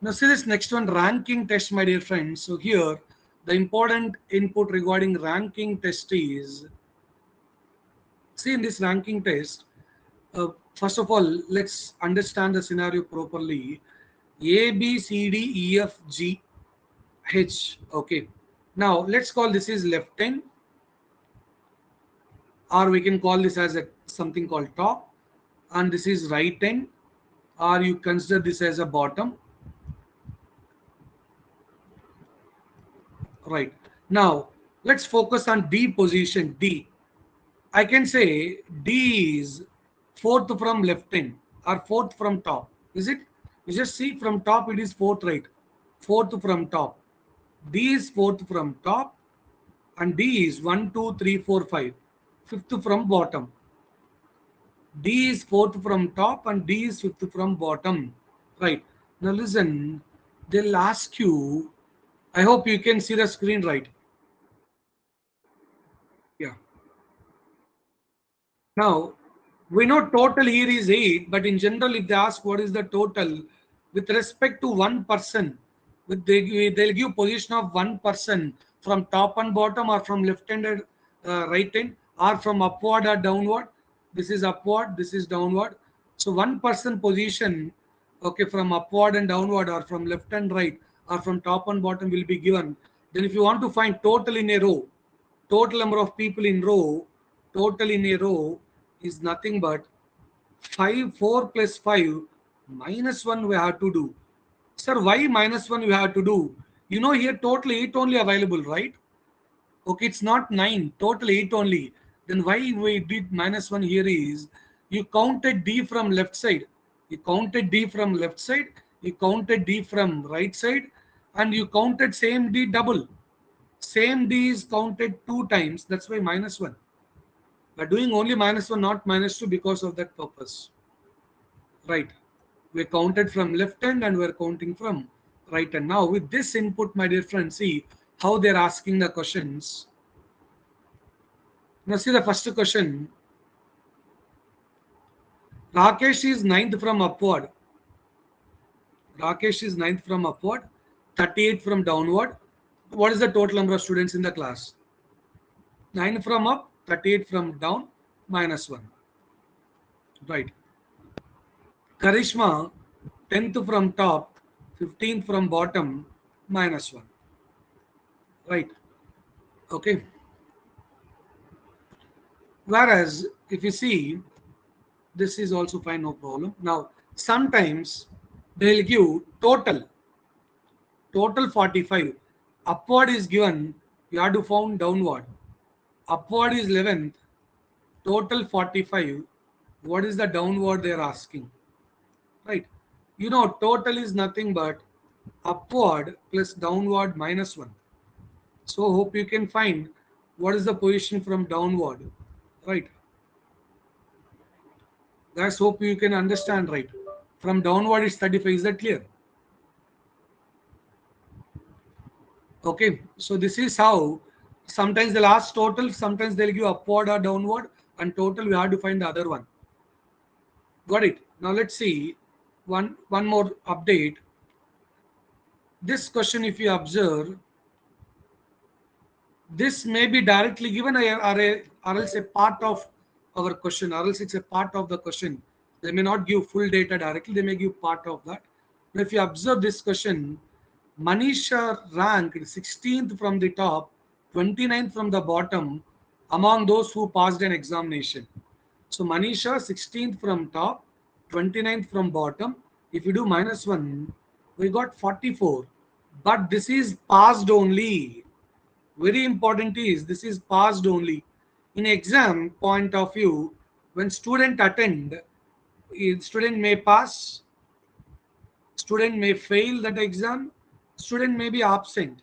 Now see this next one, ranking test, my dear friends. So here, the important input regarding ranking test is, see in this ranking test, first of all, let's understand the scenario properly. A, B, C, D, E, F, G, H. Okay. Now let's call this is left hand, or we can call this as a something called top, and this is right hand, or you consider this as a bottom. Right. Now let's focus on D position. D. I can say D is fourth from left hand or fourth from top. Is it? You just see from top it is fourth, right? Fourth from top. D is fourth from top, and D is 1, 2, 3, 4, 5. Fifth from bottom. D is fourth from top and D is fifth from bottom. Right. Now listen, they'll ask you, I hope you can see the screen right. Yeah. Now, we know total here is 8, but in general, if they ask what is the total with respect to one person, they'll give position of one person from top and bottom, or from left hand and right hand, or from upward or downward. This is upward, this is downward. So one person position, okay, from upward and downward, or from left and right, or from top and bottom will be given. Then if you want to find total in a row, total number of people in row, total in a row is nothing but 5, 4 plus 5 minus 1 we have to do. Sir, why minus 1 we have to do? You know here total 8 only available, right? Okay, it's not 9, total 8 only. Then why we did minus 1 here is, you counted D from left side. You counted D from left side, you counted D from right side, and you counted same D double. Same D is counted 2 times, that's why minus 1. We're doing only minus 1, not minus 2, because of that purpose. Right. We counted from left hand and we're counting from right hand. Now with this input, my dear friends, see how they're asking the questions. Now see the first question. Rakesh is ninth from upward. Rakesh is ninth from upward, 38 from downward. What is the total number of students in the class? 9 from up, 38 from down, minus 1. Right. Karishma, 10th from top, 15th from bottom, minus 1. Right. Okay. Whereas if you see, this is also fine, no problem. Now, sometimes they'll give total 45. Upward is given, you have to found downward. Upward is 11th, total 45. What is the downward they are asking? Right. You know, total is nothing but upward plus downward minus 1. So hope you can find what is the position from downward. Right. Guys, hope you can understand, right? From downward is 35. Is that clear? Okay. So this is how sometimes they'll ask total, sometimes they'll give upward or downward, and total we have to find the other one. Got it? Now let's see one more update. This question, if you observe, this may be directly given, or else a part of our question, or else it's a part of the question. They may not give full data directly, they may give part of that. Now, if you observe this question, Manisha ranked 16th from the top, 29th from the bottom among those who passed an examination. So Manisha 16th from top, 29th from bottom. If you do minus 1, we got 44. But this is passed only. Very important is this is passed only. In exam point of view, when student attend, student may pass, student may fail that exam, student may be absent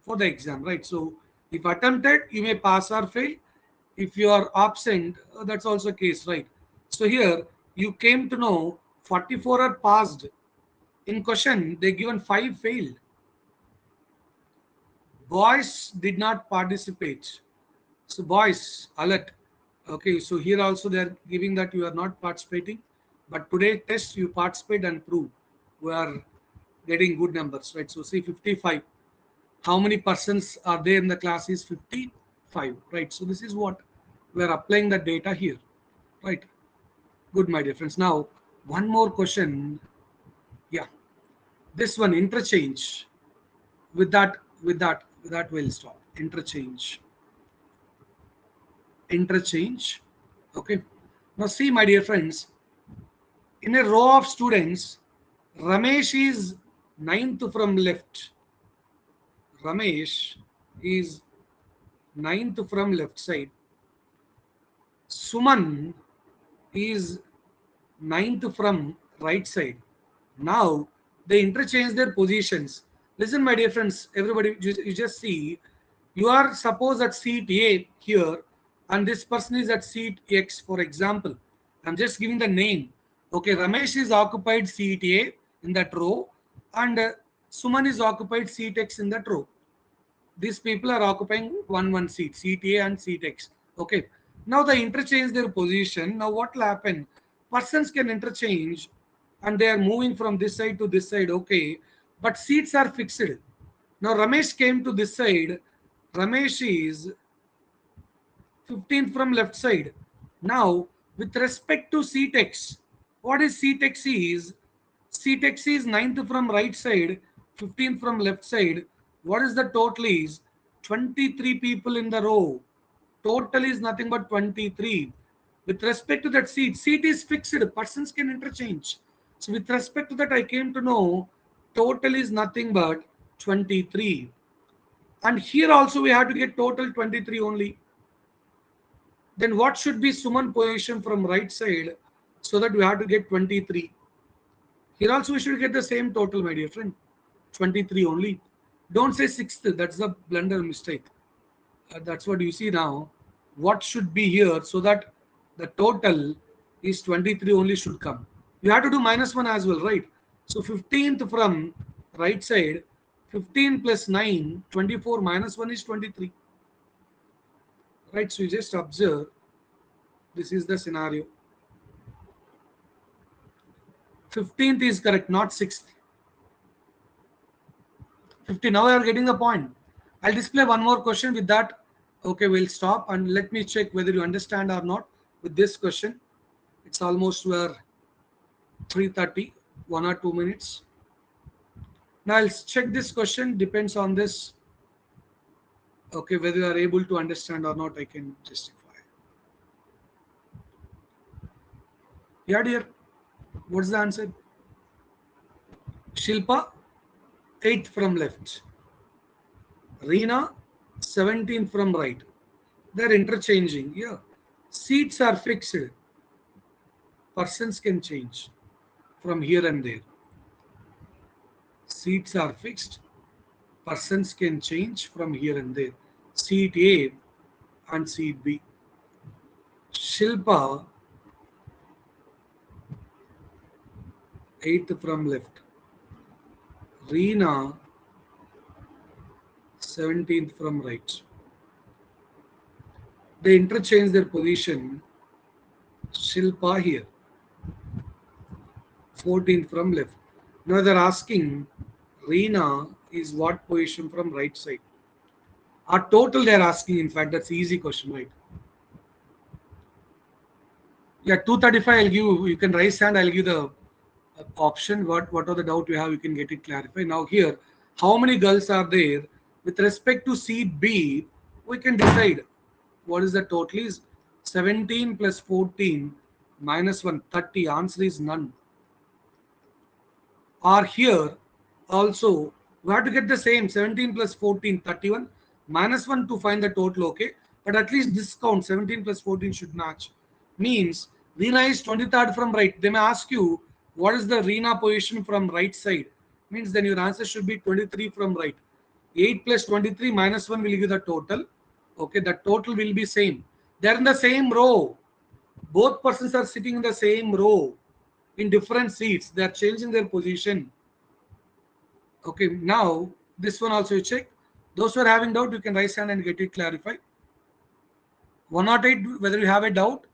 for the exam, right? So if attempted, you may pass or fail. If you are absent, that's also case, right? So here you came to know 44 are passed. In question, they given 5 failed. Boys did not participate. So boys, alert. Okay, so here also they are giving that you are not participating, but today test you participate and prove. We are getting good numbers, right? So see 55. How many persons are there in the class is 55, right? So this is what we are applying the data here, right? Good, my dear friends. Now, one more question. Yeah, this one interchange. With that, we'll stop. Interchange. Okay. Now, see, my dear friends, in a row of students, Ramesh is ninth from left. Ramesh is ninth from left side. Suman is ninth from right side. Now they interchange their positions. Listen, my dear friends, everybody, you just see, you are suppose at seat A here, and this person is at seat X, for example. I'm just giving the name. Okay, Ramesh is occupied seat A in that row, and Suman is occupied seat X in that row. These people are occupying one seat, seat A and seat X. Okay. Now they interchange their position. Now what will happen? Persons can interchange and they are moving from this side to this side. Okay. But seats are fixed. Now Ramesh came to this side. Ramesh is 15 from left side. Now, with respect to seat X, what is seat X is? Seat X is ninth from right side, 15 from left side. What is the total is? 23 people in the row. Total is nothing but 23. With respect to that seat is fixed. Persons can interchange. So with respect to that, I came to know total is nothing but 23. And here also we have to get total 23 only. Then what should be Suman position from right side so that we have to get 23. Here also we should get the same total, my dear friend. 23 only. Don't say sixth. That's a blunder mistake. That's what you see now. What should be here so that the total is 23 only should come. You have to do -1 as well, right? So 15th from right side, 15 plus 9, 24 -1 is 23. Right, so you just observe. This is the scenario. 15th is correct, not 6th. 50. Now you are getting the point. I'll display one more question with that. Okay, we'll stop and let me check whether you understand or not with this question. It's almost where 3:30, 1 or 2 minutes. Now I'll check this question. Depends on this. Okay, whether you are able to understand or not, I can justify. Yeah, dear. What's the answer? Shilpa, 8th from left. Reena, 17th from right. They're interchanging. Yeah. Seats are fixed. Persons can change from here and there. Seats are fixed. Persons can change from here and there. Seat A and seat B. Shilpa, 8th from left. Reena, 17th from right. They interchange their position. Shilpa here, 14th from left. Now they're asking Reena is what position from right side? Our total they're asking, in fact, that's easy question, right? Yeah, 235 I'll give you can raise hand, I'll give the option. What are the doubt you have, you can get it clarified. Now here, how many girls are there? With respect to seat B, we can decide what is the total is 17 plus 14 -1, 30. Answer is none. Or here also we have to get the same 17 plus 14, 31 -1 to find the total. Okay, but at least this count 17 plus 14 should match. Means Reena is 23rd from right. They may ask you what is the Reena position from right side. Means then your answer should be 23 from right. 8 plus 23 -1 will give the total. Okay, the total will be same. They're in the same row. Both persons are sitting in the same row in different seats. They are changing their position. Okay, now this one also you check. Those who are having doubt, you can raise hand and get it clarified. 108, whether you have a doubt,